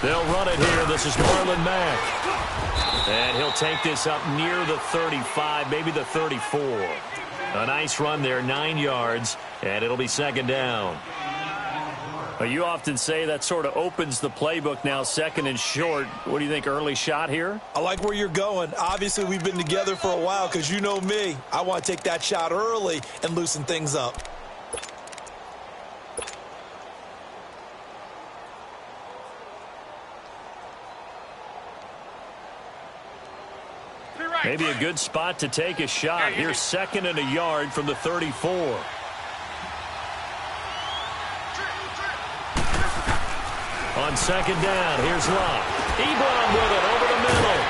They'll run it here. This is Marlon Mack. And he'll take this up near the 35, maybe the 34. A nice run there, 9 yards, and it'll be second down. Well, you often say that sort of opens the playbook now, second and short. What do you think, early shot here? I like where you're going. Obviously, we've been together for a while because you know me. I want to take that shot early and loosen things up. Maybe a good spot to take a shot. Here's second and a yard from the 34. On second down, here's Love. Ebron with it over the middle.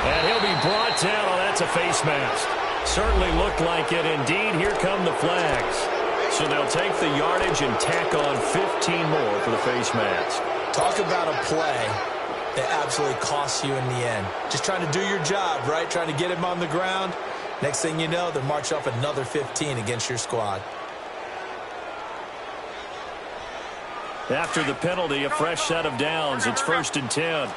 And he'll be brought down. Oh, that's a face mask. Certainly looked like it. Indeed, here come the flags. So they'll take the yardage and tack on 15 more for the face mask. Talk about a play that absolutely costs you in the end. Just trying to do your job, right? Trying to get him on the ground. Next thing you know, they're marching off another 15 against your squad. After the penalty, a fresh set of downs. It's 1st and 10.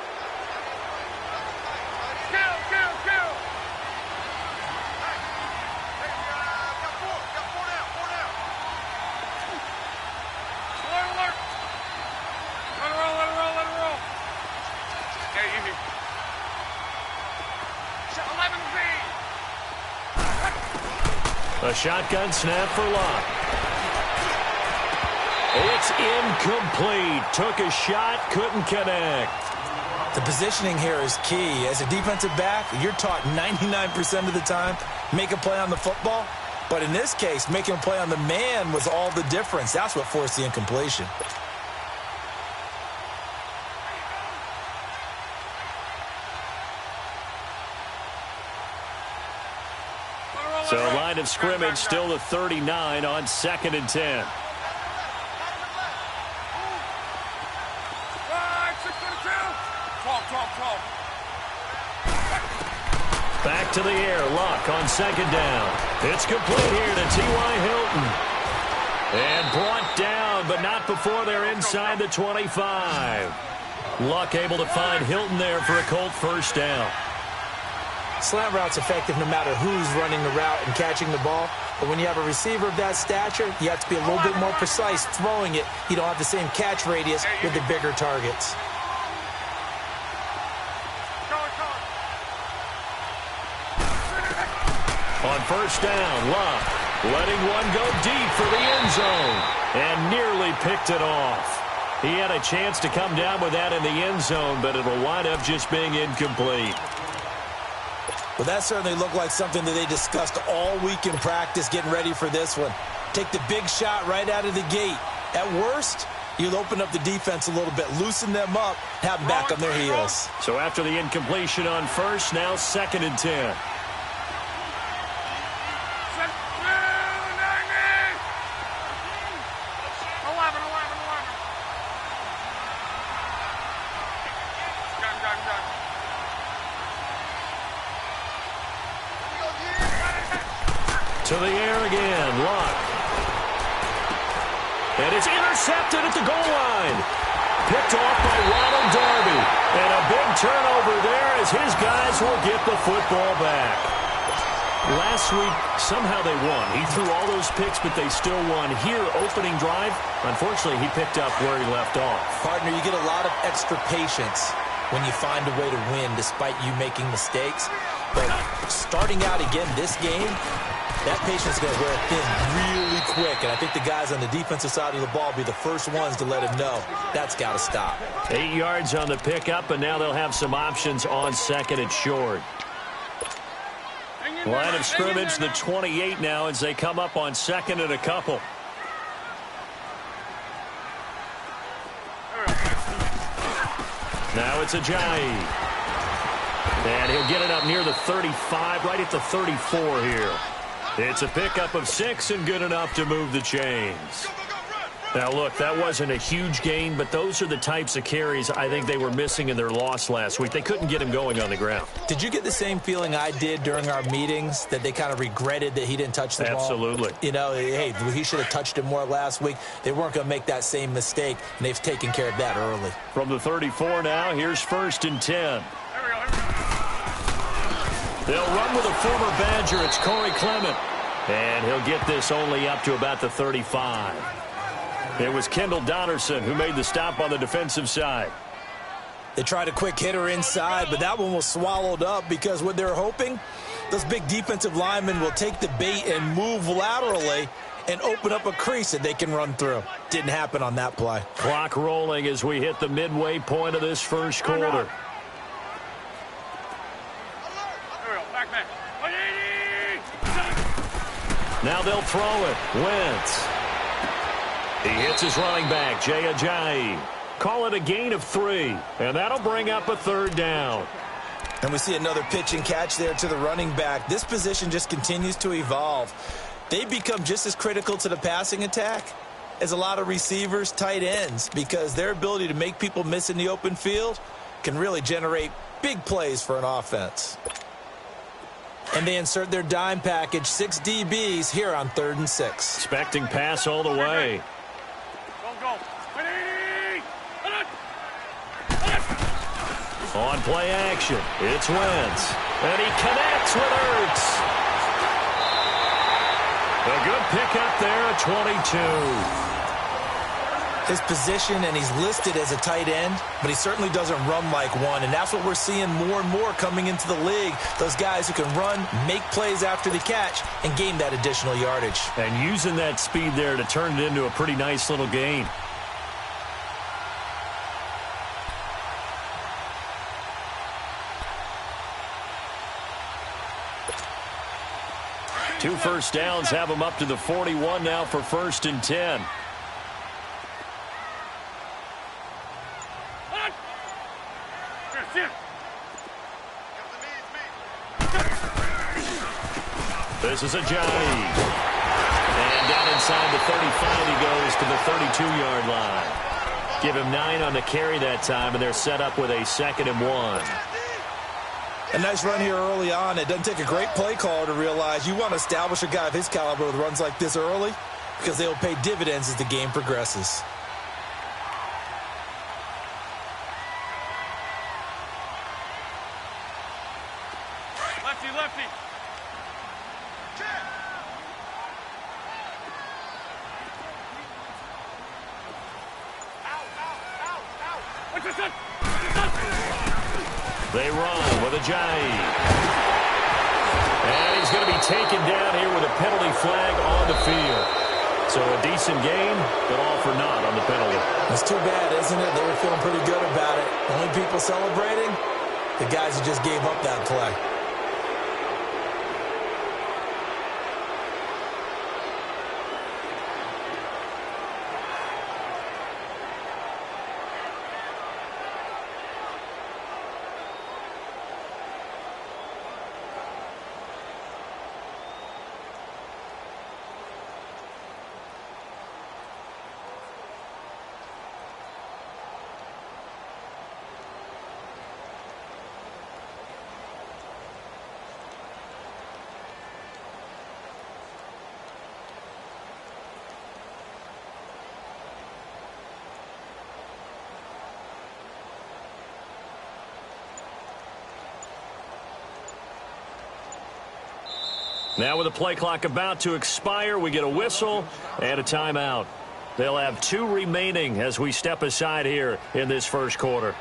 A shotgun snap for Locke. It's incomplete. Took a shot, couldn't connect. The positioning here is key. As a defensive back, you're taught 99% of the time, make a play on the football. But in this case, making a play on the man was all the difference. That's what forced the incompletion. So line of scrimmage still the 39 on 2nd and 10. Back to the air. Luck on 2nd down. It's complete here to T.Y. Hilton. And brought down, but not before they're inside the 25. Luck able to find Hilton there for a Colt first down. Slant route's effective no matter who's running the route and catching the ball. But when you have a receiver of that stature, you have to be a little bit more precise throwing it. You don't have the same catch radius with the bigger targets. On first down, Love letting one go deep for the end zone and nearly picked it off. He had a chance to come down with that in the end zone, but it'll wind up just being incomplete. Well, that certainly looked like something that they discussed all week in practice getting ready for this one. Take the big shot right out of the gate. At worst, you'll open up the defense a little bit, loosen them up, have them back on their heels. So after the incompletion on first, now 2nd and 10. To the air again, Luck. And it's intercepted at the goal line. Picked off by Ronald Darby. And a big turnover there as his guys will get the football back. Last week, somehow they won. He threw all those picks, but they still won. Here, opening drive, unfortunately, he picked up where he left off. Partner, you get a lot of extra patience when you find a way to win despite you making mistakes. But starting out again this game, that patience is going to wear thin really quick, and I think the guys on the defensive side of the ball will be the first ones to let him know that's got to stop. 8 yards on the pickup, and now they'll have some options on 2nd and short. Line of scrimmage, the 28 now as they come up on 2nd and a couple. Now it's Ajayi. And he'll get it up near the 35, right at the 34 here. It's a pickup of 6 and good enough to move the chains. Now, look, that wasn't a huge gain, but those are the types of carries I think they were missing in their loss last week. They couldn't get him going on the ground. Did you get the same feeling I did during our meetings, that they kind of regretted that he didn't touch the ball? Absolutely. You know, hey, he should have touched it more last week. They weren't going to make that same mistake, and they've taken care of that early. From the 34 now, here's 1st and 10. They'll run with a former Badger. It's Corey Clement. And he'll get this only up to about the 35. It was Kendall Donnerson who made the stop on the defensive side. They tried a quick hitter inside, but that one was swallowed up because what they're hoping, those big defensive linemen will take the bait and move laterally and open up a crease that they can run through. Didn't happen on that play. Clock rolling as we hit the midway point of this first quarter. Now they'll throw it. Wentz. He hits his running back, Jay Ajayi. Call it a gain of 3, and that'll bring up a 3rd down. And we see another pitch and catch there to the running back. This position just continues to evolve. They become just as critical to the passing attack as a lot of receivers, tight ends, because their ability to make people miss in the open field can really generate big plays for an offense. And they insert their dime package, 6 DBs here on 3rd and 6. Expecting pass all the way. On play action, it's Wentz. And he connects with Ertz. A good pickup there at 22. His position, and he's listed as a tight end, but he certainly doesn't run like one, and that's what we're seeing more and more coming into the league. Those guys who can run, make plays after the catch, and gain that additional yardage. And using that speed there to turn it into a pretty nice little gain. Two first downs have them up to the 41 now for 1st and 10. This is Ajayi. And down inside the 35 he goes to the 32-yard line. Give him 9 on the carry that time, and they're set up with a 2nd and 1. A nice run here early on. It doesn't take a great play caller to realize you want to establish a guy of his caliber with runs like this early because they will pay dividends as the game progresses. Lefty, lefty. They run with Ajayi. And he's going to be taken down here with a penalty flag on the field. So a decent game, but all for naught on the penalty. It's too bad, isn't it? They were feeling pretty good about it. Only people celebrating, the guys who just gave up that play. Now with the play clock about to expire, we get a whistle and a timeout. They'll have 2 remaining as we step aside here in this first quarter.